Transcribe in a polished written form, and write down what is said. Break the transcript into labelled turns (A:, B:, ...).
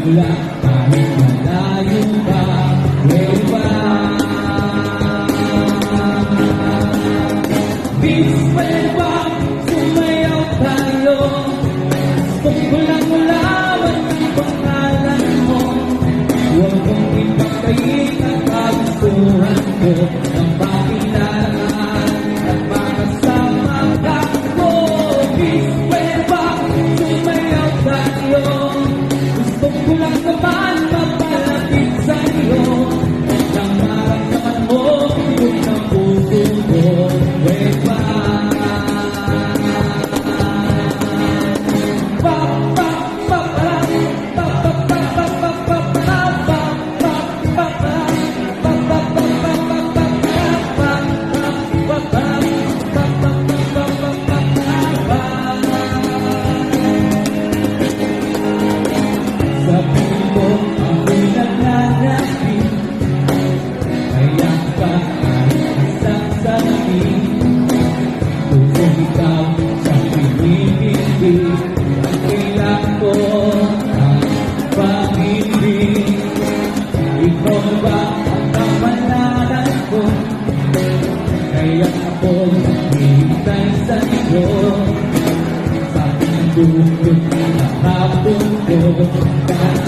A: magsimula kahit malayo pa, way back. This way back, sumayaw tayo. Gusto ko lang malaman ang pangalan mo. Huwag mong ipagkait ang kagustuhan ko ng pakilalaan at makasama ka mo. This way back, sumayaw tayo. Gusto ko lang naman mapalapit sa iyo. Nang maramdaman mo, ikot ng puso ko. Way back. Ikaw ba ang kamalanan ko? Kaya ako'y hintay sa iyo. Sa aking dulo, nakapon ko.